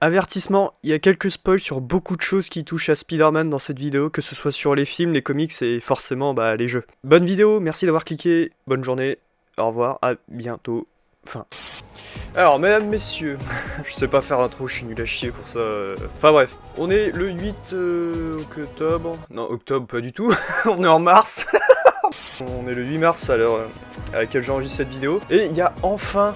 Avertissement, il y a quelques spoils sur beaucoup de choses qui touchent à Spider-Man dans cette vidéo, que ce soit sur les films, les comics et forcément les jeux. Bonne vidéo, merci d'avoir cliqué, bonne journée, au revoir, à bientôt, fin. Alors, mesdames, messieurs, je sais pas faire intro, je suis nul à chier pour ça. Enfin bref, on est le 8 octobre. Non, octobre, pas du tout. On est en mars. On est le 8 mars à l'heure à laquelle j'enregistre cette vidéo. Et il y a enfin,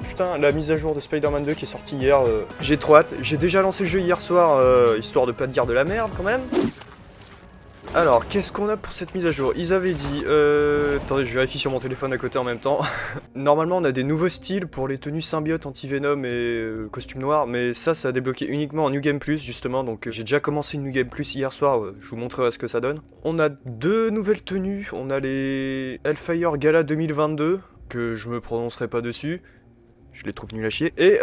putain, la mise à jour de Spider-Man 2 qui est sortie hier. J'ai trop hâte. J'ai déjà lancé le jeu hier soir, histoire de pas te dire de la merde quand même. Alors, qu'est-ce qu'on a pour cette mise à jour? Ils avaient dit... Attendez, je vérifie sur mon téléphone à côté en même temps. Normalement, on a des nouveaux styles pour les tenues symbiote, anti-venom et costume noir, mais ça a débloqué uniquement en New Game Plus, justement, donc j'ai déjà commencé une New Game Plus hier soir, je vous montrerai ce que ça donne. On a deux nouvelles tenues, on a les Hellfire Gala 2022, que je me prononcerai pas dessus, je les trouve nuls à chier, et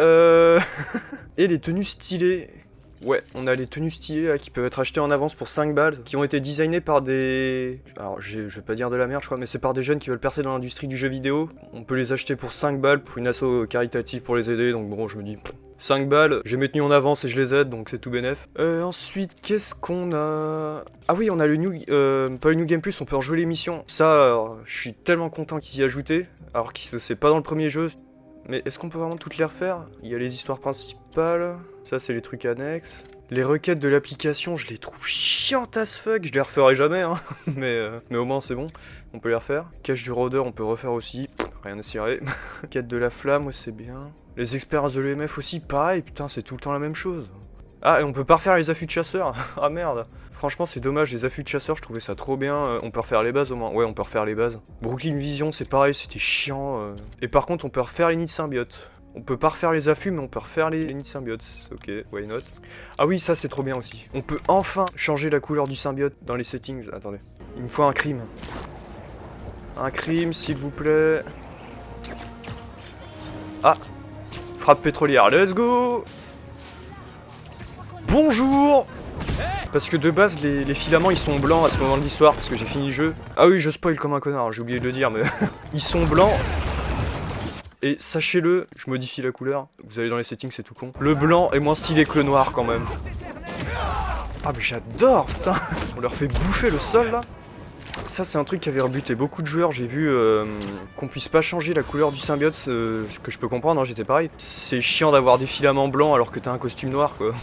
et les tenues stylées. Ouais, on a les tenues stylées là, qui peuvent être achetées en avance pour 5 balles, qui ont été designées par des... Alors je vais pas dire de la merde je crois, mais c'est par des jeunes qui veulent percer dans l'industrie du jeu vidéo. On peut les acheter pour 5 balles pour une asso caritative pour les aider, donc bon je me dis... 5 balles, j'ai mes tenues en avance et je les aide, donc c'est tout bénef. Ensuite, qu'est-ce qu'on a... Ah oui, on a le New... pas le New Game Plus, on peut rejouer les missions. Ça, je suis tellement content qu'ils y aient ajouté, alors que c'est pas dans le premier jeu. Mais est-ce qu'on peut vraiment toutes les refaire? Il y a les histoires principales, ça c'est les trucs annexes. Les requêtes de l'application, je les trouve chiantes as fuck, je les referai jamais, hein. mais au moins c'est bon, on peut les refaire. Cache du rôdeur, on peut refaire aussi, rien à cirer. Quête de la flamme, ouais, c'est bien. Les expériences de l'EMF aussi, pareil, putain, c'est tout le temps la même chose. Ah, et on peut pas refaire les affûts de chasseurs. Ah merde. Franchement, c'est dommage, les affûts de chasseurs, je trouvais ça trop bien. On peut refaire les bases au moins. Ouais, on peut refaire les bases. Brooklyn Vision, c'est pareil, c'était chiant. Et par contre, on peut refaire les nids de symbiote. On peut pas refaire les affûts, mais on peut refaire les nids de symbiote. Ok, why not. Ah oui, ça c'est trop bien aussi. On peut enfin changer la couleur du symbiote dans les settings. Attendez. Il me faut un crime. Un crime, s'il vous plaît. Ah, frappe pétrolière, let's go. Bonjour. Parce que de base, les filaments ils sont blancs à ce moment de l'histoire, parce que j'ai fini le jeu. Ah oui, je spoil comme un connard, j'ai oublié de le dire, mais ils sont blancs. Et sachez-le, je modifie la couleur, vous allez dans les settings, c'est tout con. Le blanc est moins stylé que le noir quand même. Ah mais j'adore, putain. On leur fait bouffer le sol là. Ça c'est un truc qui avait rebuté beaucoup de joueurs, j'ai vu qu'on puisse pas changer la couleur du symbiote, ce que je peux comprendre, hein, j'étais pareil. C'est chiant d'avoir des filaments blancs alors que t'as un costume noir quoi.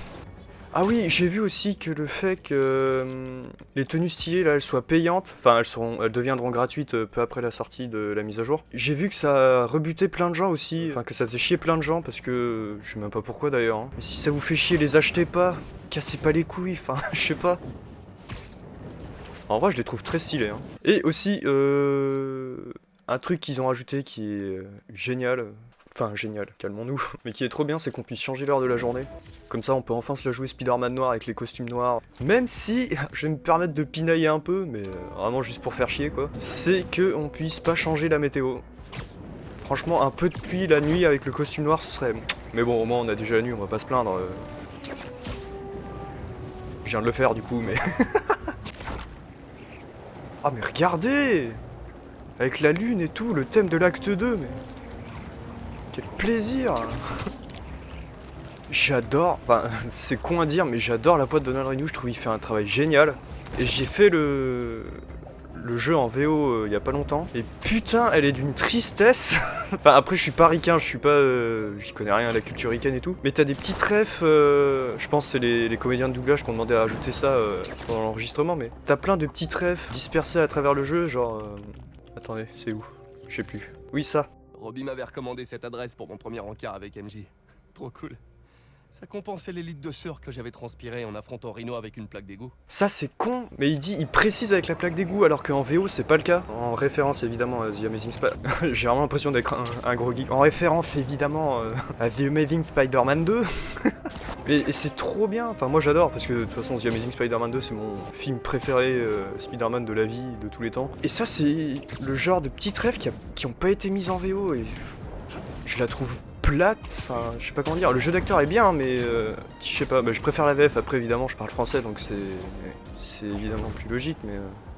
Ah oui, j'ai vu aussi que le fait que les tenues stylées là elles soient payantes, enfin elles deviendront gratuites peu après la sortie de la mise à jour. J'ai vu que ça a rebuté plein de gens aussi, enfin que ça faisait chier plein de gens parce que je sais même pas pourquoi d'ailleurs. Hein. Mais si ça vous fait chier, les achetez pas, cassez pas les couilles, enfin je sais pas. En vrai je les trouve très stylés. Hein. Et aussi un truc qu'ils ont rajouté qui est génial. Enfin, génial, calmons-nous. Mais qui est trop bien, c'est qu'on puisse changer l'heure de la journée. Comme ça, on peut enfin se la jouer Spider-Man noir avec les costumes noirs. Même si, je vais me permettre de pinailler un peu, mais vraiment juste pour faire chier, quoi. C'est qu'on puisse pas changer la météo. Franchement, un peu de pluie la nuit avec le costume noir, ce serait... Mais bon, au moins, on a déjà la nuit, on va pas se plaindre. Je viens de le faire, du coup, mais... Ah, mais regardez! Avec la lune et tout, le thème de l'acte 2, mais... Quel plaisir. J'adore, enfin c'est con à dire mais j'adore la voix de Donald Renew, je trouve qu'il fait un travail génial. Et j'ai fait le jeu en VO il y a pas longtemps. Et putain elle est d'une tristesse. Enfin après je suis pas ricain, je suis pas... j'y connais rien à la culture ricaine et tout. Mais t'as des petits refs, je pense que c'est les comédiens de doublage qui ont demandé à ajouter ça pendant l'enregistrement. Mais t'as plein de petits refs dispersés à travers le jeu, genre... Attendez, c'est où? Je sais plus. Oui ça. Robbie m'avait recommandé cette adresse pour mon premier encart avec MJ. Trop cool. Ça compensait les litres de sueur que j'avais transpiré en affrontant Rhino avec une plaque d'égout. Ça c'est con, mais il précise avec la plaque d'égout alors qu'en VO c'est pas le cas. En référence évidemment à The Amazing Spider-Man... J'ai vraiment l'impression d'être un gros geek. En référence évidemment à The Amazing Spider-Man 2. Et c'est trop bien, enfin moi j'adore parce que de toute façon The Amazing Spider-Man 2 c'est mon film préféré Spider-Man de la vie de tous les temps. Et ça c'est le genre de petites rêves qui ont pas été mises en VO et je la trouve plate, enfin je sais pas comment dire, le jeu d'acteur est bien mais je sais pas, je préfère la VF, après évidemment je parle français donc c'est évidemment plus logique mais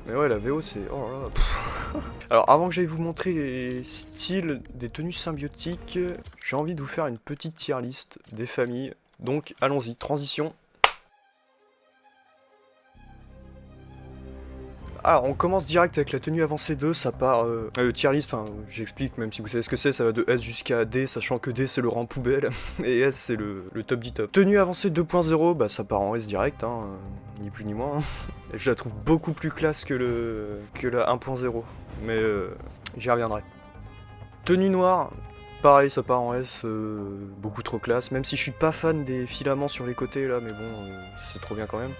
Mais ouais, la VO, c'est... Oh là là. Alors, avant que j'aille vous montrer les styles des tenues symbiotiques, j'ai envie de vous faire une petite tier list des familles. Donc, allons-y, transition. Alors, on commence direct avec la tenue avancée 2, ça part... tier list, enfin, j'explique, même si vous savez ce que c'est, ça va de S jusqu'à D, sachant que D c'est le rang poubelle, et S c'est le top du top. Tenue avancée 2.0, bah ça part en S direct, hein, ni plus ni moins. Et je la trouve beaucoup plus classe que la 1.0, mais j'y reviendrai. Tenue noire, pareil, ça part en S, beaucoup trop classe, même si je suis pas fan des filaments sur les côtés là, mais bon, c'est trop bien quand même.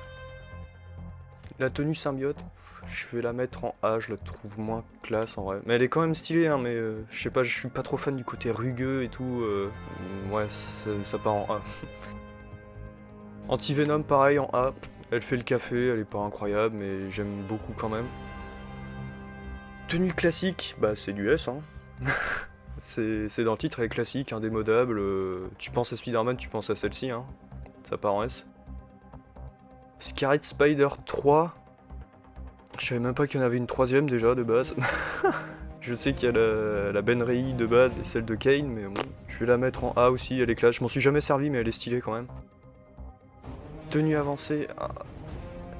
La tenue symbiote, je vais la mettre en A, je la trouve moins classe en vrai. Mais elle est quand même stylée, hein, mais je sais pas, je suis pas trop fan du côté rugueux et tout. Ouais, ça part en A. Anti-Venom, pareil, en A. Elle fait le café, elle est pas incroyable, mais j'aime beaucoup quand même. Tenue classique, bah c'est du S, hein. C'est dans le titre, elle est classique, indémodable. Tu penses à Spider-Man, tu penses à celle-ci, hein. Ça part en S. Scarlet Spider 3. Je savais même pas qu'il y en avait une troisième déjà de base. Je sais qu'il y a la Ben Reilly de base et celle de Kane, mais bon, je vais la mettre en A aussi, elle est classe. Je m'en suis jamais servi, mais elle est stylée quand même. Tenue avancée.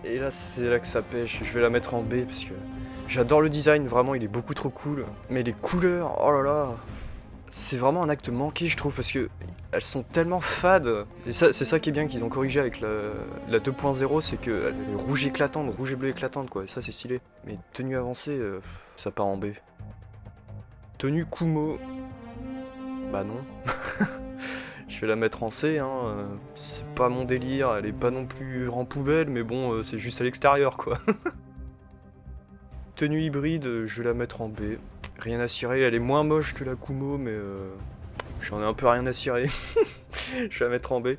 Et là, c'est là que ça pêche. Je vais la mettre en B parce que j'adore le design, vraiment, il est beaucoup trop cool. Mais les couleurs, oh là là. C'est vraiment un acte manqué, je trouve, parce que elles sont tellement fades. Et c'est ça qui est bien qu'ils ont corrigé avec la 2.0, c'est qu'elle est rouge éclatante, rouge et bleu éclatante, quoi. Et ça, c'est stylé. Mais tenue avancée, ça part en B. Tenue Kumo. Bah non. Je vais la mettre en C, hein. C'est pas mon délire, elle est pas non plus en poubelle, mais bon, c'est juste à l'extérieur, quoi. Tenue hybride, je vais la mettre en B. Rien à cirer, elle est moins moche que la Kumo, mais j'en ai un peu rien à cirer. Je vais la mettre en B.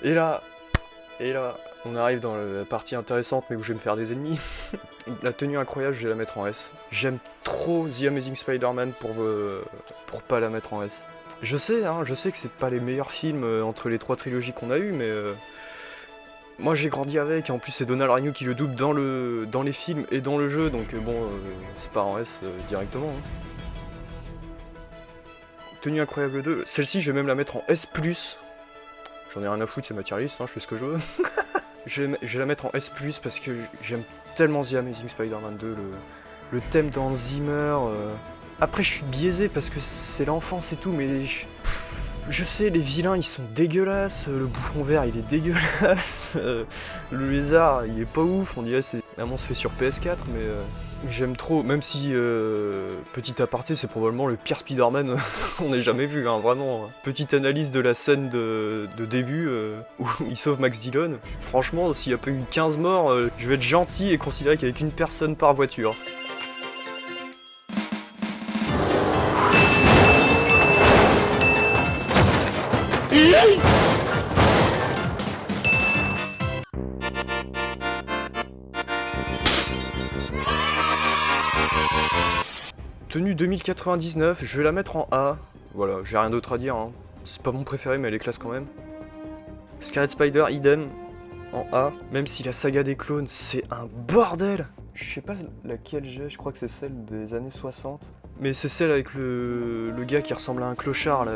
Et là, on arrive dans la partie intéressante, mais où je vais me faire des ennemis. La tenue incroyable, je vais la mettre en S. J'aime trop The Amazing Spider-Man pour pas la mettre en S. Je sais que c'est pas les meilleurs films entre les 3 trilogies qu'on a eues, mais moi j'ai grandi avec, et en plus c'est Donald Renew qui le double dans les films et dans le jeu, donc bon, c'est pas en S directement. Hein. Tenue incroyable 2, celle-ci je vais même la mettre en S+. J'en ai rien à foutre, c'est ma tier list, hein, je fais ce que je veux. Je vais la mettre en S+, parce que j'aime tellement The Amazing Spider-Man 2, le thème d'Hans Zimmer. Après je suis biaisé parce que c'est l'enfance et tout, mais... Je sais, les vilains ils sont dégueulasses, le bouffon vert il est dégueulasse, le lézard il est pas ouf, on dirait c'est un monstre fait sur PS4, mais j'aime trop, même si, petit aparté, c'est probablement le pire Spider-Man qu'on ait jamais vu, hein, vraiment. Petite analyse de la scène de début où il sauve Max Dillon. Franchement, s'il n'y a pas eu 15 morts, je vais être gentil et considérer qu'il n'y avait qu'une personne par voiture. Tenue 2099, je vais la mettre en A. Voilà, j'ai rien d'autre à dire. Hein. C'est pas mon préféré, mais elle est classe quand même. Scarlet Spider, idem, en A. Même si la saga des clones, c'est un bordel. Je sais pas laquelle j'ai, je crois que c'est celle des années 60. Mais c'est celle avec le gars qui ressemble à un clochard, là.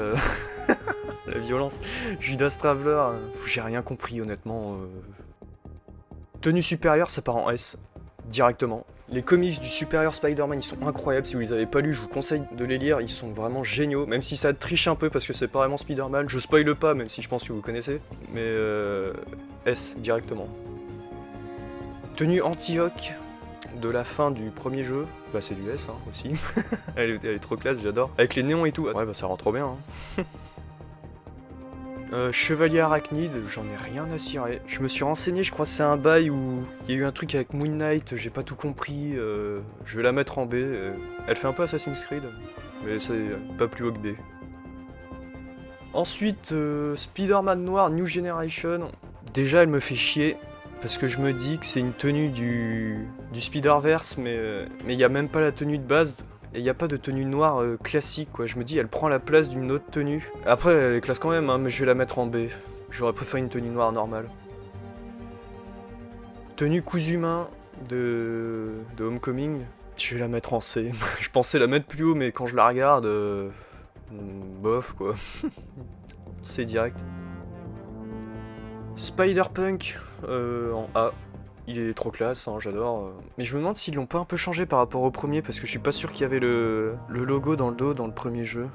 La violence. Judas Traveler, j'ai rien compris honnêtement. Tenue supérieure, ça part en S. Directement. Les comics du Superior Spider-Man, ils sont incroyables. Si vous les avez pas lus, je vous conseille de les lire. Ils sont vraiment géniaux. Même si ça triche un peu parce que c'est pas vraiment Spider-Man. Je spoile pas, même si je pense que vous connaissez. Mais S, directement. Tenue anti-Hawk de la fin du premier jeu. Bah c'est du S, hein, aussi. elle est trop classe, j'adore. Avec les néons et tout. Ouais, bah ça rend trop bien, hein. Chevalier Arachnide, j'en ai rien à cirer. Je me suis renseigné, je crois que c'est un bail où il y a eu un truc avec Moon Knight, j'ai pas tout compris. Je vais la mettre en B. Elle fait un peu Assassin's Creed, mais c'est pas plus haut que B. Ensuite, Spider-Man Noir New Generation. Déjà, elle me fait chier, parce que je me dis que c'est une tenue du Spider-Verse, mais il n'y a même pas la tenue de base. Et il n'y a pas de tenue noire classique, quoi. Je me dis, elle prend la place d'une autre tenue. Après, elle est classe quand même, hein, mais je vais la mettre en B. J'aurais préféré une tenue noire normale. Tenue cousu main, de Homecoming. Je vais la mettre en C. Je pensais la mettre plus haut, mais quand je la regarde, bof quoi. C direct. Spider-Punk en A. Il est trop classe, hein, j'adore. Mais je me demande s'ils l'ont pas un peu changé par rapport au premier, parce que je suis pas sûr qu'il y avait le logo dans le dos dans le premier jeu.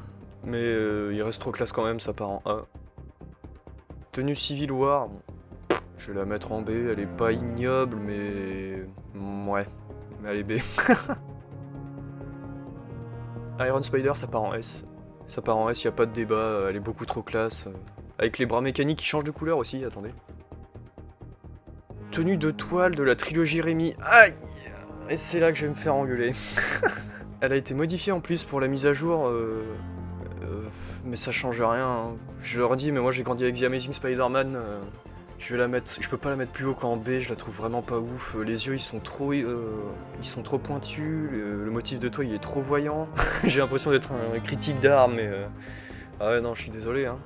Mais il reste trop classe quand même, ça part en A. Tenue Civil War, bon, je vais la mettre en B, elle est pas ignoble, mais ouais, elle est B. Iron Spider, ça part en S. Ça part en S, y a pas de débat, elle est beaucoup trop classe. Avec les bras mécaniques qui changent de couleur aussi, attendez. Tenue de toile de la trilogie Rémi. Aïe! Et c'est là que je vais me faire engueuler. Elle a été modifiée en plus pour la mise à jour, mais ça change rien. Hein. Je leur dis, mais moi j'ai grandi avec The Amazing Spider-Man. Je vais la mettre, je peux pas la mettre plus haut qu'en B, je la trouve vraiment pas ouf. Les yeux ils sont trop pointus, le motif de toile il est trop voyant. J'ai l'impression d'être un critique d'art, mais ah ouais non, je suis désolé. Hein.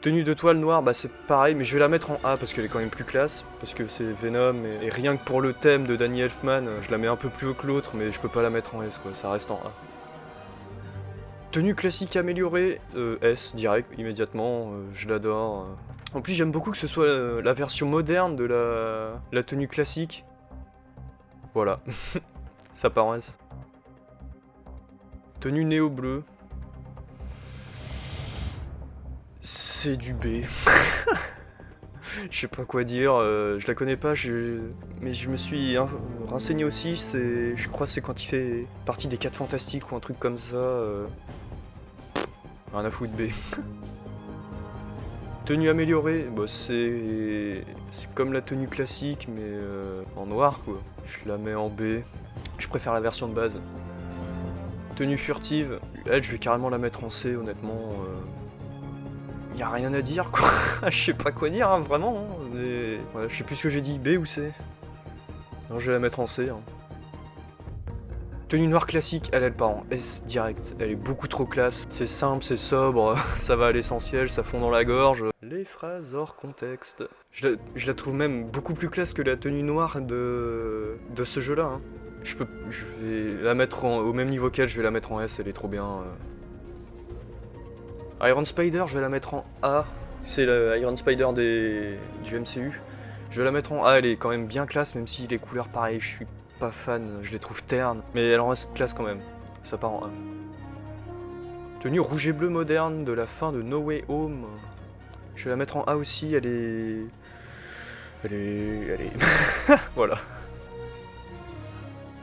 Tenue de toile noire, bah c'est pareil, mais je vais la mettre en A parce qu'elle est quand même plus classe, parce que c'est Venom, et rien que pour le thème de Danny Elfman, je la mets un peu plus haut que l'autre, mais je peux pas la mettre en S quoi, ça reste en A. Tenue classique améliorée, S direct, immédiatement, je l'adore. En plus j'aime beaucoup que ce soit la version moderne de la tenue classique. Voilà, ça part en S. Tenue néo bleu. C'est du B. Je sais pas quoi dire, je la connais pas, mais je me suis renseigné aussi, je crois que c'est quand il fait partie des 4 Fantastiques ou un truc comme ça. Rien à foutre B. Tenue améliorée, bah c'est comme la tenue classique mais en noir quoi. Je la mets en B, je préfère la version de base. Tenue furtive, elle je vais carrément la mettre en C honnêtement. Y a rien à dire quoi, je sais pas quoi dire hein, vraiment, hein. Mais... ouais, je sais plus ce que j'ai dit, B ou C. Non, je vais la mettre en C. Hein. Tenue noire classique, elle part en S direct, elle est beaucoup trop classe, c'est simple, c'est sobre, ça va à l'essentiel, ça fond dans la gorge. Les phrases hors contexte. Je la trouve même beaucoup plus classe que la tenue noire de ce jeu là. Hein. Je vais la mettre au même niveau qu'elle, je vais la mettre en S, elle est trop bien. Iron Spider, je vais la mettre en A. C'est le Iron Spider du MCU. Je vais la mettre en A, elle est quand même bien classe, même si les couleurs, pareil, je suis pas fan, je les trouve ternes. Mais elle en reste classe quand même. Ça part en A. Tenue rouge et bleu moderne de la fin de No Way Home. Je vais la mettre en A aussi, elle est... voilà.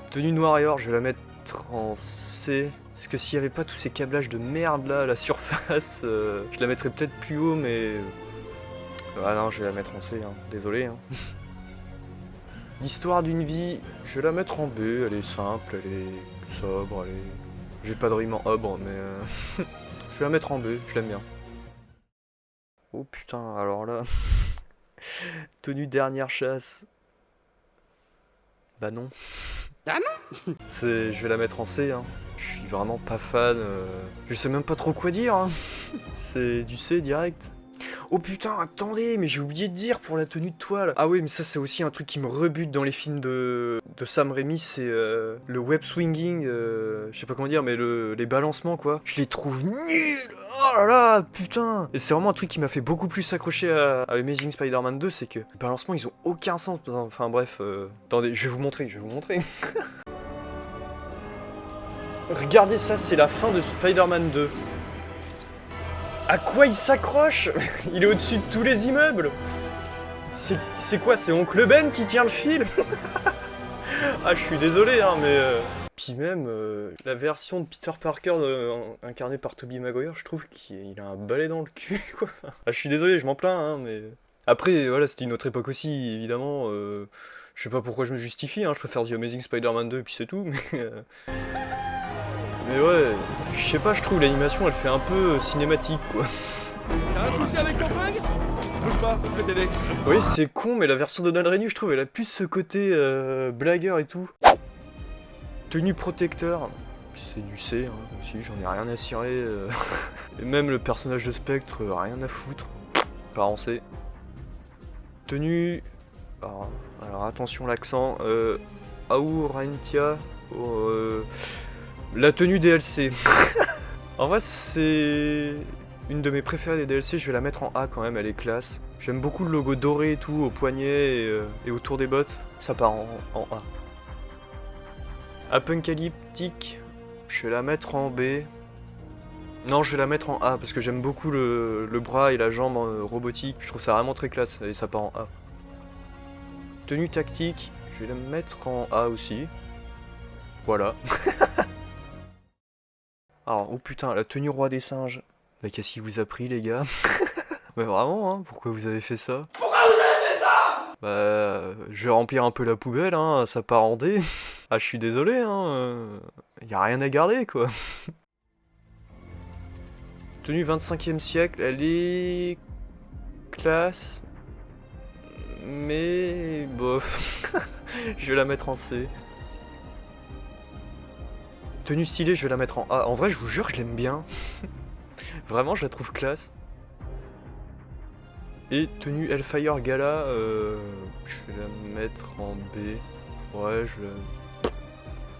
Tenue noire et or, je vais la mettre en C. Parce que s'il n'y avait pas tous ces câblages de merde là à la surface, je la mettrais peut-être plus haut, mais... ah non, je vais la mettre en C, hein. Désolé. Hein. L'histoire d'une vie, je vais la mettre en B, elle est simple, elle est sobre, elle est... J'ai pas de rime en obre, mais... je vais la mettre en B, je l'aime bien. Oh putain, alors là... tenue dernière chasse... bah non. Ah non. Je vais la mettre en C, hein. Je suis vraiment pas fan, je sais même pas trop quoi dire, hein. C'est du C direct. Oh putain, attendez, mais j'ai oublié de dire pour la tenue de toile. Ah oui, mais ça c'est aussi un truc qui me rebute dans les films de Sam Raimi, c'est le web swinging, je sais pas comment dire, mais les balancements quoi. Je les trouve nuls. Oh là là, putain. Et c'est vraiment un truc qui m'a fait beaucoup plus accrocher à Amazing Spider-Man 2, c'est que les balancements ils ont aucun sens. Enfin bref, attendez, je vais vous montrer. Regardez ça, c'est la fin de Spider-Man 2. À quoi il s'accroche? Il est au-dessus de tous les immeubles. C'est quoi? C'est Oncle Ben qui tient le fil? Ah, je suis désolé, hein, mais... Puis même, la version de Peter Parker incarnée par Tobey Maguire, je trouve qu'il a un balai dans le cul, quoi. Ah, je suis désolé, je m'en plains, hein, mais... Après, voilà, c'était une autre époque aussi, évidemment. Je sais pas pourquoi je me justifie, hein, je préfère The Amazing Spider-Man 2 et puis c'est tout, mais... Mais ouais, je sais pas, je trouve l'animation elle fait un peu cinématique quoi. T'as un souci avec ton flingue? Bouge pas, je vais t'aider. Oui, c'est con, mais la version de Donald Renew, je trouve, elle a plus ce côté blagueur et tout. Tenue protecteur, c'est du C, hein, aussi, j'en ai rien à cirer. Et même le personnage de Spectre, rien à foutre. Pas en C. Tenue Alors attention l'accent. Aurantia. La tenue DLC. En vrai, c'est une de mes préférées des DLC. Je vais la mettre en A quand même, elle est classe. J'aime beaucoup le logo doré et tout, au poignet et autour des bottes. Ça part en A. Apocalyptique, je vais la mettre en B. Non, je vais la mettre en A parce que j'aime beaucoup le bras et la jambe robotique. Je trouve ça vraiment très classe et ça part en A. Tenue tactique, je vais la mettre en A aussi. Voilà. Alors, oh putain, la tenue roi des singes. Bah, qu'est-ce qui vous a pris, les gars? Mais vraiment, hein, pourquoi vous avez fait ça? Pourquoi vous avez fait ça? Bah, je vais remplir un peu la poubelle, hein, ça part en D. Ah, je suis désolé, hein, y a rien à garder, quoi. Tenue 25e siècle, elle est... classe... mais... bof... je vais la mettre en C. Tenue stylée, je vais la mettre en A. En vrai, je vous jure, je l'aime bien. Vraiment, je la trouve classe. Et tenue Hellfire Gala, je vais la mettre en B. Ouais,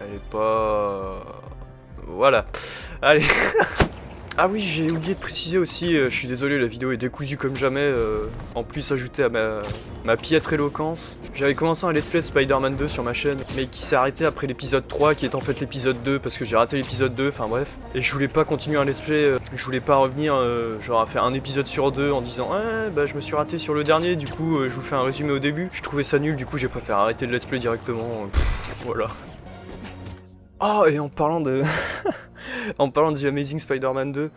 elle est pas... Voilà. Allez. Ah oui, j'ai oublié de préciser aussi, je suis désolé, la vidéo est décousue comme jamais, en plus ajouté à ma piètre éloquence. J'avais commencé un let's play Spider-Man 2 sur ma chaîne, mais qui s'est arrêté après l'épisode 3, qui est en fait l'épisode 2, parce que j'ai raté l'épisode 2, enfin bref. Et je voulais pas continuer un let's play, je voulais pas revenir, genre à faire un épisode sur 2 en disant « Ouais, bah je me suis raté sur le dernier, du coup je vous fais un résumé au début. » Je trouvais ça nul, du coup j'ai préféré arrêter le let's play directement, voilà. Oh, et en parlant de... En parlant de The Amazing Spider-Man 2,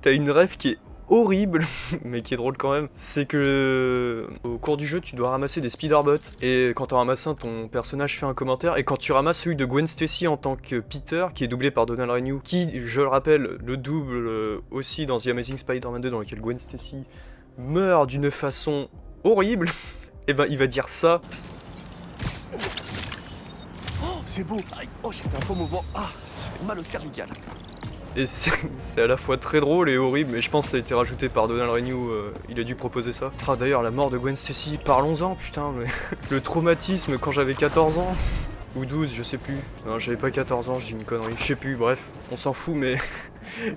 t'as une ref qui est horrible, mais qui est drôle quand même. C'est que au cours du jeu, tu dois ramasser des Spider-Bots. Et quand t'en ramasses un, ton personnage fait un commentaire. Et quand tu ramasses celui de Gwen Stacy en tant que Peter, qui est doublé par Donald Renew, qui, je le rappelle, le double aussi dans The Amazing Spider-Man 2, dans lequel Gwen Stacy meurt d'une façon horrible, et ben il va dire ça. Oh, c'est beau. Aïe. Oh, j'ai fait un faux mouvement. Ah, ça fait mal au cervical. Et c'est à la fois très drôle et horrible, mais je pense que ça a été rajouté par Donald Renew, il a dû proposer ça. Ah d'ailleurs, la mort de Gwen Stacy, parlons-en putain, mais le traumatisme quand j'avais 14 ans, ou 12, je sais plus. Non, j'avais pas 14 ans, j'ai une connerie, je sais plus, bref, on s'en fout, mais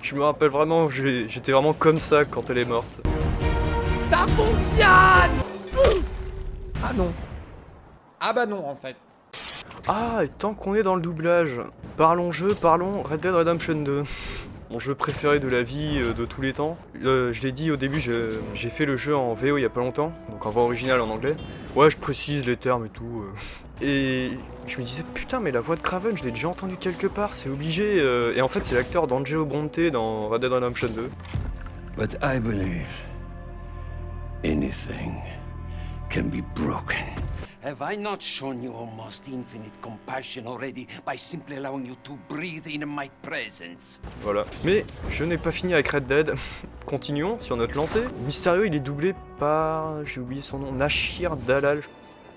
je me rappelle vraiment, j'étais vraiment comme ça quand elle est morte. Ça fonctionne! Ah non. Ah bah non, en fait. Ah, et tant qu'on est dans le doublage, parlons jeu, parlons Red Dead Redemption 2. Mon jeu préféré de la vie de tous les temps. Je l'ai dit au début, j'ai fait le jeu en VO il y a pas longtemps, donc en voix originale en anglais. Ouais, je précise les termes et tout. Et je me disais, putain, mais la voix de Kraven, je l'ai déjà entendue quelque part, c'est obligé. Et en fait, c'est l'acteur d'Angelo Bronte dans Red Dead Redemption 2. But I believe anything can be broken. Have I not shown you almost infinite compassion already by simply allowing you to breathe in my presence? Voilà. Mais je n'ai pas fini avec Red Dead. Continuons sur notre lancée. Mysterio, il est doublé par... j'ai oublié son nom. Nashir Dalal.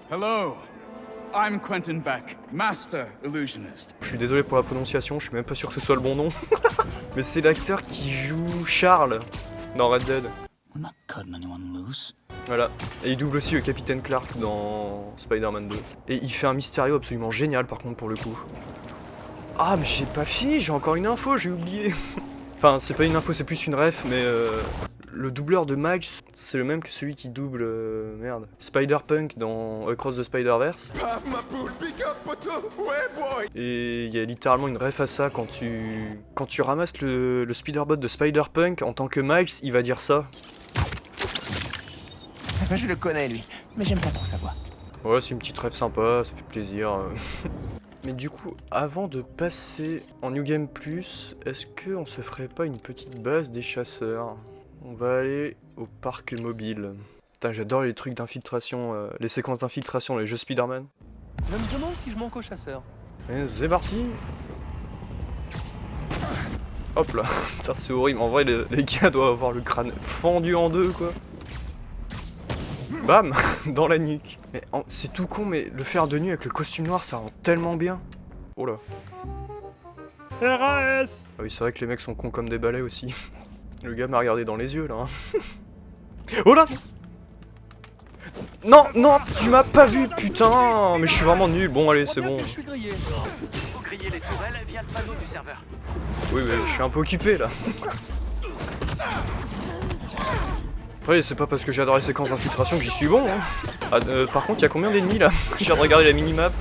Hello, I'm Quentin Beck, Master Illusionist. Je suis désolé pour la prononciation, je suis même pas sûr que ce soit le bon nom. Mais c'est l'acteur qui joue Charles dans Red Dead. I'm not cutting anyone loose. Voilà. Et il double aussi le Capitaine Clark dans Spider-Man 2. Et il fait un Mysterio absolument génial par contre pour le coup. Ah mais j'ai pas fini, j'ai encore une info, j'ai oublié. Enfin c'est pas une info, c'est plus une ref, mais le doubleur de Miles, c'est le même que celui qui double merde, Spider-Punk dans Across the Spider-Verse. Paf ma poule, pick up poteau, ouais boy. Et il y a littéralement une ref à ça quand tu ramasses le Spider-Bot de Spider-Punk en tant que Miles, il va dire ça. Je le connais lui, mais j'aime pas trop sa voix. Ouais, c'est une petite rêve sympa, ça fait plaisir. Mais du coup, avant de passer en New Game Plus, est-ce qu'on se ferait pas une petite base des chasseurs? On va aller au parc mobile. Putain, j'adore les trucs d'infiltration, les séquences d'infiltration dans les jeux Spider-Man. Je me demande si je manque au chasseur. Et c'est parti. Hop là, ça c'est horrible. En vrai, les gars doivent avoir le crâne fendu en deux, quoi. Bam, dans la nuque. Mais c'est tout con, mais le faire de nuit avec le costume noir, ça rend tellement bien. Oh là. RAS. Ah oui, c'est vrai que les mecs sont cons comme des balais aussi. Le gars m'a regardé dans les yeux, là. Hein. Oh là. Non, non, tu m'as pas vu, putain. Mais je suis vraiment nul. Bon, allez, c'est bon. Je suis grillé. Faut griller les tourelles via le panneau du serveur. Oui, mais je suis un peu occupé, là. Après, c'est pas parce que j'adore les séquences d'infiltration que j'y suis bon, hein. Ah, par contre, il y a combien d'ennemis, là? Je viens de regarder la minimap.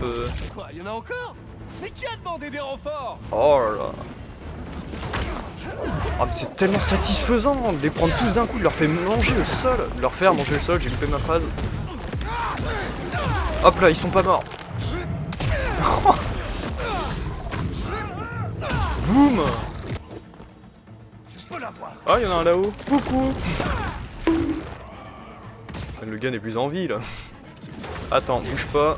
Quoi, y en a encore? Mais qui a demandé des renforts? Oh là là. Ah, mais c'est tellement satisfaisant de les prendre tous d'un coup, de leur faire manger le sol. De leur faire manger le sol, j'ai loupé ma phrase. Hop là, ils sont pas morts. Boum. Ah, il y en a un là-haut. Coucou. Le gars n'est plus en vie là. Attends, bouge pas.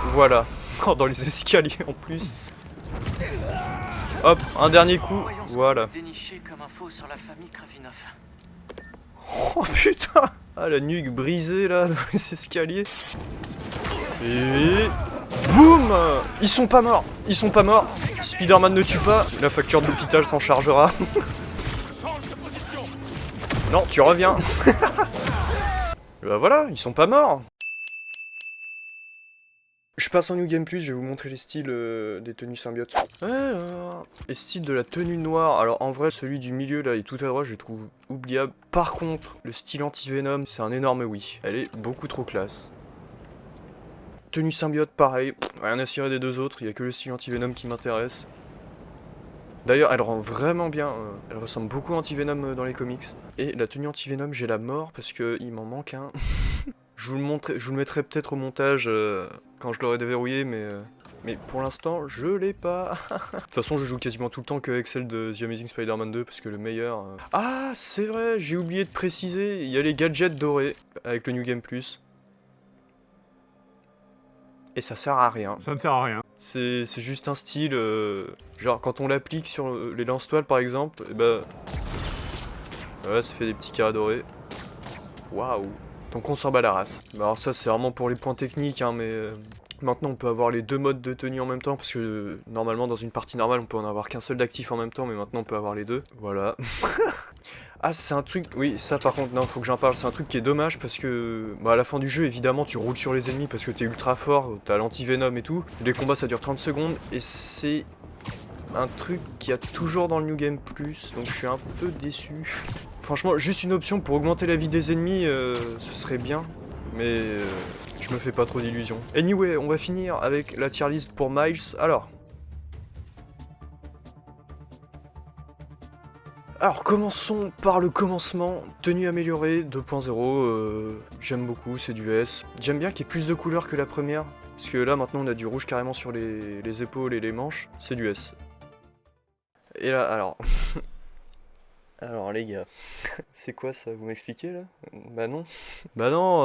Voilà. Oh, dans les escaliers en plus. Hop, un dernier coup. Voilà. Déniché comme info sur la famille Kravinov. Oh putain. Ah, la nuque brisée là dans les escaliers. Et... boum. Ils sont pas morts. Ils sont pas morts. Si Spider-Man ne tue pas, la facture de l'hôpital s'en chargera. Non, tu reviens. Bah voilà, ils sont pas morts. Je passe en New Game Plus, je vais vous montrer les styles des tenues symbiotes. Alors, les styles de la tenue noire. Alors en vrai, celui du milieu là et tout à droite, je le trouve oubliable. Par contre, le style anti-venom, c'est un énorme oui. Elle est beaucoup trop classe. Tenue symbiote, pareil. Rien à cirer des deux autres, il n'y a que le style anti-venom qui m'intéresse. D'ailleurs, elle rend vraiment bien. Elle ressemble beaucoup à Anti-Venom dans les comics. Et la tenue Anti-Venom, j'ai la mort parce qu'il m'en manque un. Je vous le mettrai peut-être au montage quand je l'aurai déverrouillé, mais pour l'instant, je l'ai pas. De toute façon, je joue quasiment tout le temps qu'avec celle de The Amazing Spider-Man 2 parce que le meilleur. Ah, c'est vrai, j'ai oublié de préciser. Il y a les gadgets dorés avec le New Game Plus. Et ça sert à rien. Ça ne sert à rien. C'est juste un style, genre quand on l'applique sur les lance-toiles par exemple, et bah... ouais, ça fait des petits carrés dorés. Waouh. Donc on s'en bat la race. Bah alors ça c'est vraiment pour les points techniques, hein, mais... maintenant on peut avoir les deux modes de tenue en même temps, parce que normalement dans une partie normale on peut en avoir qu'un seul d'actif en même temps, mais maintenant on peut avoir les deux. Voilà. Ah, c'est un truc, oui, ça par contre, non, faut que j'en parle, c'est un truc qui est dommage parce que, bah, à la fin du jeu, évidemment, tu roules sur les ennemis parce que t'es ultra fort, t'as l'anti-venom et tout. Les combats, ça dure 30 secondes et c'est un truc qu'il y a toujours dans le New Game Plus, donc je suis un peu déçu. Franchement, juste une option pour augmenter la vie des ennemis, ce serait bien, mais je me fais pas trop d'illusions. Anyway, on va finir avec la tier list pour Miles. Alors commençons par le commencement, tenue améliorée 2.0, j'aime beaucoup, c'est du S. J'aime bien qu'il y ait plus de couleurs que la première, parce que là maintenant on a du rouge carrément sur les épaules et les manches, c'est du S. Et là, alors... alors les gars, c'est quoi ça, vous m'expliquez là? Bah non. Bah non,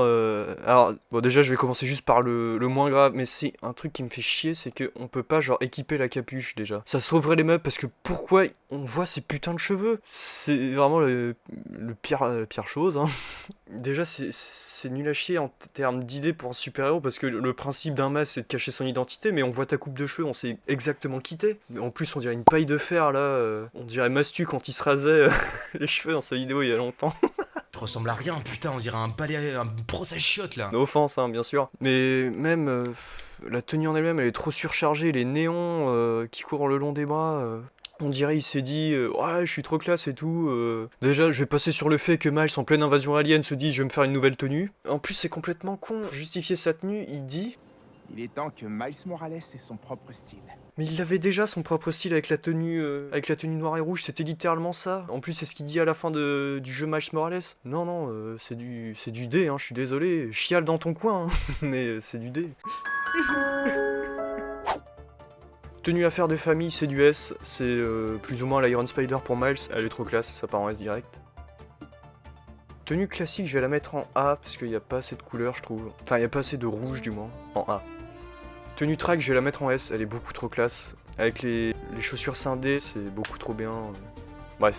alors, bon déjà je vais commencer juste par le moins grave, mais c'est un truc qui me fait chier, c'est qu'on peut pas genre équiper la capuche déjà. Ça sauverait les meubles parce que pourquoi on voit ces putains de cheveux? C'est vraiment la pire chose, hein. Déjà c'est nul à chier en termes d'idées pour un super-héros, parce que le principe d'un masque c'est de cacher son identité, mais on voit ta coupe de cheveux, on sait exactement qui t'es. En plus on dirait une paille de fer là, on dirait Mastu quand il se rasait les cheveux dans sa vidéo il y a longtemps. Tu ressembles à rien, putain, on dirait un balai, un brosse à chiottes là. No offense, hein, bien sûr. Mais même la tenue en elle-même, elle est trop surchargée, les néons qui courent le long des bras. On dirait il s'est dit ouais je suis trop classe et tout. Déjà je vais passer sur le fait que Miles en pleine invasion alien se dit je vais me faire une nouvelle tenue. En plus c'est complètement con. Pour justifier sa tenue il dit... il est temps que Miles Morales ait son propre style. Mais il avait déjà son propre style avec la tenue noire et rouge, c'était littéralement ça. En plus c'est ce qu'il dit à la fin du jeu Miles Morales. Non non, c'est du D, hein, je suis désolé. Chiale dans ton coin, hein, mais c'est du D. Tenue à faire de famille, c'est du S, c'est plus ou moins l'Iron Spider pour Miles, elle est trop classe, ça part en S direct. Tenue classique, je vais la mettre en A, parce qu'il n'y a pas assez de couleurs, je trouve. Enfin, il n'y a pas assez de rouge, du moins, en A. Tenue track, je vais la mettre en S, elle est beaucoup trop classe. Avec les chaussures scindées, c'est beaucoup trop bien. Bref.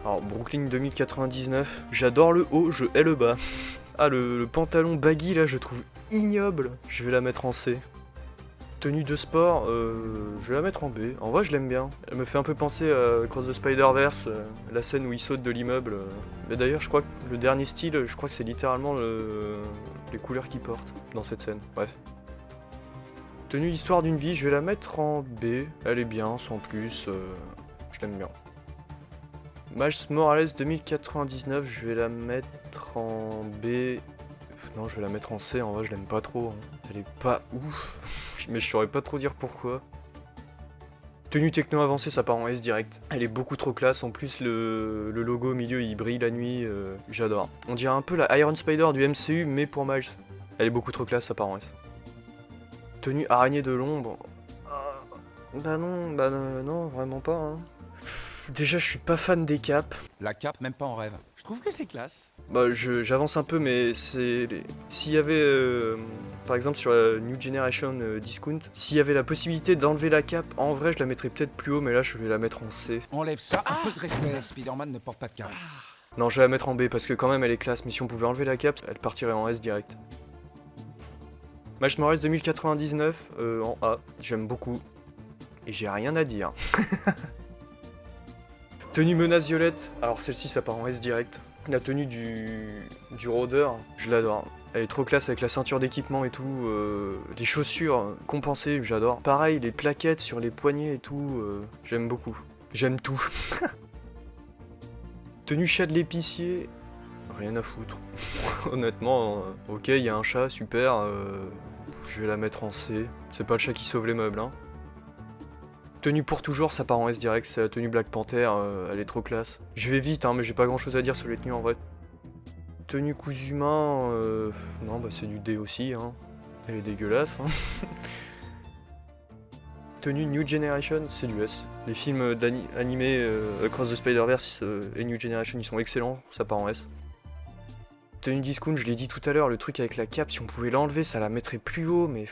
Alors, Brooklyn 2099, j'adore le haut, je hais le bas. Ah, le pantalon baggy, là, je trouve ignoble, je vais la mettre en C. Tenue de sport, je vais la mettre en B. En vrai, je l'aime bien. Elle me fait un peu penser à Cross the Spider-Verse, la scène où il saute de l'immeuble. Mais d'ailleurs, je crois que le dernier style, je crois que c'est littéralement les couleurs qu'il porte dans cette scène. Bref. Tenue Histoire d'une vie, je vais la mettre en B. Elle est bien, sans plus. Je l'aime bien. Miles Morales 2099, je vais la mettre en B. Non, je vais la mettre en C, en vrai je l'aime pas trop. Elle est pas ouf, mais je saurais pas trop dire pourquoi. Tenue techno avancée, ça part en S direct. Elle est beaucoup trop classe, en plus le logo au milieu il brille la nuit, j'adore. On dirait un peu la Iron Spider du MCU, mais pour Miles. Elle est beaucoup trop classe, ça part en S. Tenue araignée de l'ombre. Bah non, vraiment pas. Hein. Déjà, je suis pas fan des capes. La cape, même pas en rêve. Je trouve que c'est classe. Bah, j'avance un peu, mais c'est... S'il y avait, par exemple, sur la New Generation Discount, s'il y avait la possibilité d'enlever la cape, en vrai, je la mettrais peut-être plus haut, mais là, je vais la mettre en C. Enlève ça, un peu de respect. Spider-Man ne porte pas de cape. Non, je vais la mettre en B, parce que quand même, elle est classe, mais si on pouvait enlever la cape, elle partirait en S direct. Miles Morales 2099, en A, j'aime beaucoup. Et j'ai rien à dire. Tenue menace violette, alors celle-ci ça part en S direct. La tenue du rôdeur, je l'adore. Elle est trop classe avec la ceinture d'équipement et tout. Les chaussures compensées, j'adore. Pareil, les plaquettes sur les poignets et tout, j'aime beaucoup. J'aime tout. Tenue chat de l'épicier, rien à foutre. Honnêtement, ok, il y a un chat, super. Je vais la mettre en C. C'est pas le chat qui sauve les meubles, hein. Tenue pour toujours, ça part en S direct, c'est la tenue Black Panther, elle est trop classe. Je vais vite, hein, mais j'ai pas grand chose à dire sur les tenues en vrai. Tenue cousu humain, non, bah c'est du D aussi, hein. Elle est dégueulasse. Hein. Tenue New Generation, c'est du S. Les films animés Across the Spider-Verse et New Generation, ils sont excellents, ça part en S. Tenue discount, je l'ai dit tout à l'heure, le truc avec la cape, si on pouvait l'enlever, ça la mettrait plus haut, mais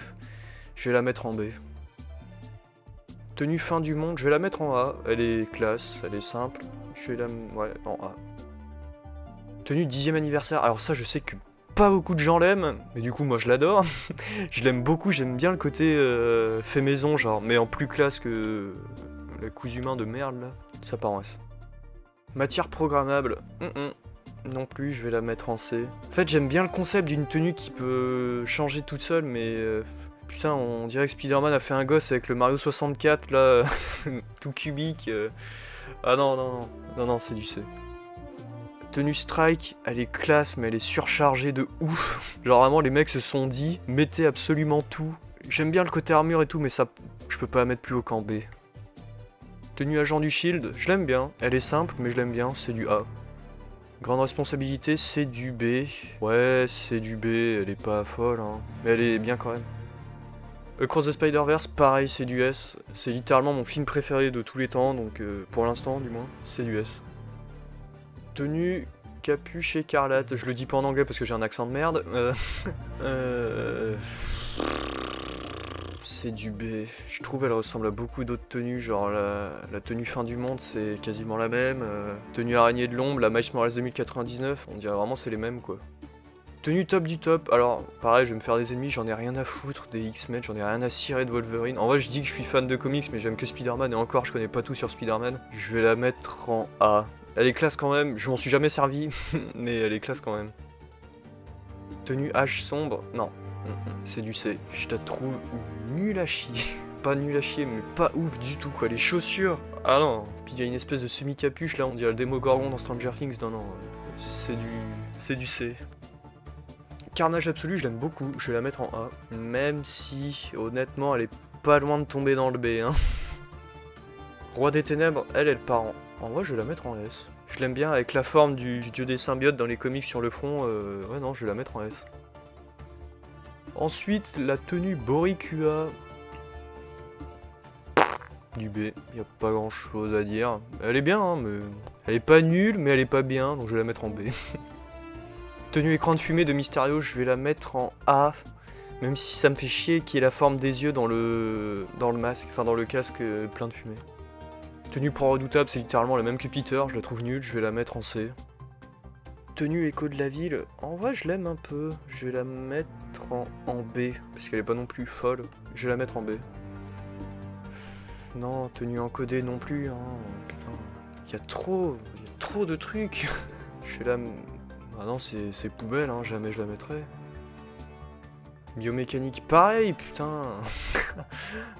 je vais la mettre en B. Tenue fin du monde, je vais la mettre en A, elle est classe, elle est simple, je vais la... ouais, en A. Tenue 10e anniversaire, alors ça je sais que pas beaucoup de gens l'aiment, mais du coup moi je l'adore. Je l'aime beaucoup, j'aime bien le côté fait maison genre, mais en plus classe que le cousu humain de merde là, ça part en S. Matière programmable, non plus, je vais la mettre en C. En fait j'aime bien le concept d'une tenue qui peut changer toute seule, mais... Putain, on dirait que Spider-Man a fait un gosse avec le Mario 64, là, tout cubique. Ah non, c'est du C. Tenue Strike, elle est classe, mais elle est surchargée de ouf. Genre vraiment, les mecs se sont dit, mettez absolument tout. J'aime bien le côté armure et tout, mais ça, je peux pas la mettre plus haut qu'en B. Tenue Agent du Shield, je l'aime bien. Elle est simple, mais je l'aime bien, c'est du A. Grande responsabilité, c'est du B. Ouais, c'est du B, elle est pas folle, hein. Mais elle est bien quand même. Across the Spider-Verse, pareil, c'est du S. C'est littéralement mon film préféré de tous les temps, donc pour l'instant du moins, c'est du S. Tenue capuche écarlate, je le dis pas en anglais parce que j'ai un accent de merde. C'est du B. Je trouve elle ressemble à beaucoup d'autres tenues, genre la tenue fin du monde, c'est quasiment la même. Tenue araignée de l'ombre, la Miles Morales 2099, on dirait vraiment c'est les mêmes quoi. Tenue top du top, alors pareil je vais me faire des ennemis, j'en ai rien à foutre des X-Men, j'en ai rien à cirer de Wolverine. En vrai je dis que je suis fan de comics mais j'aime que Spider-Man et encore je connais pas tout sur Spider-Man. Je vais la mettre en A. Elle est classe quand même, je m'en suis jamais servi, mais elle est classe quand même. Tenue H sombre, non, c'est du C. Je la trouve nulle à chier. Pas nulle à chier mais pas ouf du tout quoi, les chaussures. Ah non, puis il y a une espèce de semi-capuche là, on dirait le Démogorgon dans Stranger Things, non, c'est du C. Carnage absolu, je l'aime beaucoup, je vais la mettre en A, même si, honnêtement, elle est pas loin de tomber dans le B, hein. Roi des Ténèbres, elle part en vrai, je vais la mettre en S. Je l'aime bien, avec la forme du dieu des symbiotes dans les comics sur le front, ouais non, je vais la mettre en S. Ensuite, la tenue Boricua. Du B, y a pas grand chose à dire. Elle est bien, hein, mais... Elle est pas nulle, mais elle est pas bien, donc je vais la mettre en B. Tenue écran de fumée de Mysterio, je vais la mettre en A, même si ça me fait chier qu'il y ait la forme des yeux dans le masque, enfin dans le casque plein de fumée. Tenue pour redoutable, c'est littéralement la même que Peter, je la trouve nulle, je vais la mettre en C. tenue écho de la ville, en vrai je l'aime un peu. Je vais la mettre en B, parce qu'elle est pas non plus folle. Je vais la mettre en B. Non, tenue encodée non plus, hein. Putain, il y a trop de trucs. Je vais la... Ah non, c'est poubelle, hein, jamais je la mettrai. Biomécanique, pareil, putain.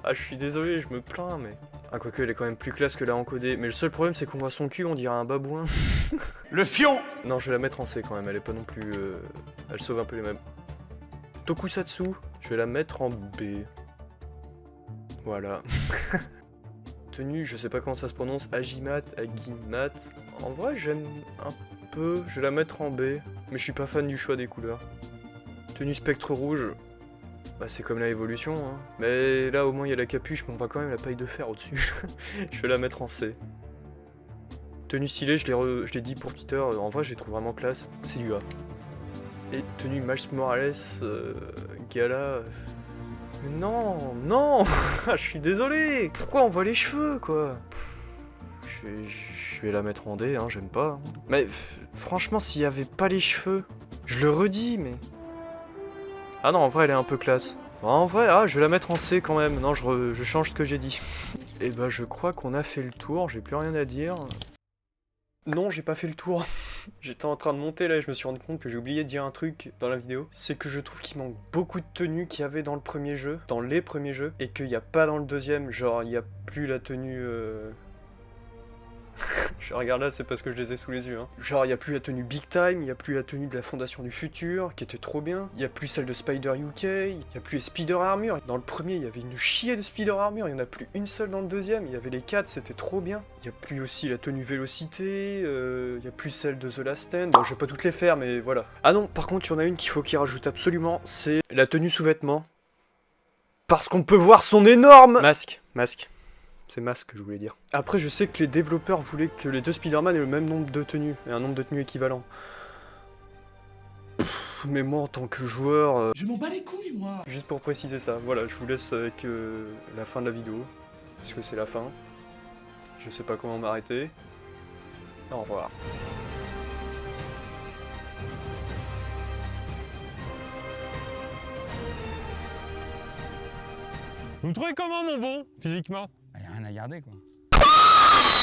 Ah, je suis désolé, je me plains, mais... Ah, quoique, elle est quand même plus classe que la encodée. Mais le seul problème, c'est qu'on voit son cul, on dirait un babouin. Le fion! Non, je vais la mettre en C quand même, elle est pas non plus... Elle sauve un peu les mêmes. Tokusatsu, je vais la mettre en B. Voilà. Tenue, je sais pas comment ça se prononce, Agimat, Agimat. En vrai, j'aime un peu, je vais la mettre en B. Mais je suis pas fan du choix des couleurs. Tenue spectre rouge, bah c'est comme la évolution, hein. Mais là au moins il y a la capuche, mais on voit quand même la paille de fer au-dessus. Je vais la mettre en C. Tenue stylée, je l'ai dit pour Peter, en vrai je les trouve vraiment classe, c'est du A. Et tenue Miles Morales, Gala... Mais non, non. Je suis désolé. Pourquoi on voit les cheveux, quoi? Je vais la mettre en D, hein, j'aime pas. Mais franchement, s'il y avait pas les cheveux, je le redis, mais... Ah non, en vrai, elle est un peu classe. En vrai, je vais la mettre en C quand même. Non, je change ce que j'ai dit. Et bah, je crois qu'on a fait le tour, j'ai plus rien à dire. Non, j'ai pas fait le tour. J'étais en train de monter là et je me suis rendu compte que j'ai oublié de dire un truc dans la vidéo. C'est que je trouve qu'il manque beaucoup de tenues qu'il y avait dans le premier jeu, dans les premiers jeux, et qu'il n'y a pas dans le deuxième. Genre, il n'y a plus la tenue... Je regarde là, c'est parce que je les ai sous les yeux. Hein. Genre, il n'y a plus la tenue Big Time, il n'y a plus la tenue de la Fondation du Futur, qui était trop bien. Il n'y a plus celle de Spider UK, il n'y a plus les Spider Armure. Dans le premier, il y avait une chier de Spider Armure, il n'y en a plus une seule dans le deuxième. Il y avait les 4, c'était trop bien. Il n'y a plus aussi la tenue Vélocité, il n'y a plus celle de The Last Stand. Bon, je vais pas toutes les faire, mais voilà. Ah non, par contre, il y en a une qu'il faut qu'il rajoute absolument, c'est la tenue sous-vêtements. Parce qu'on peut voir son énorme masque. C'est masque que je voulais dire. Après, je sais que les développeurs voulaient que les deux Spider-Man aient le même nombre de tenues, et un nombre de tenues équivalent. Mais moi, en tant que joueur... Je m'en bats les couilles, moi! Juste pour préciser ça, voilà, je vous laisse avec la fin de la vidéo, parce que c'est la fin. Je sais pas comment m'arrêter. Au revoir. Vous me trouvez comment, mon bon, physiquement? Y a rien à garder, quoi.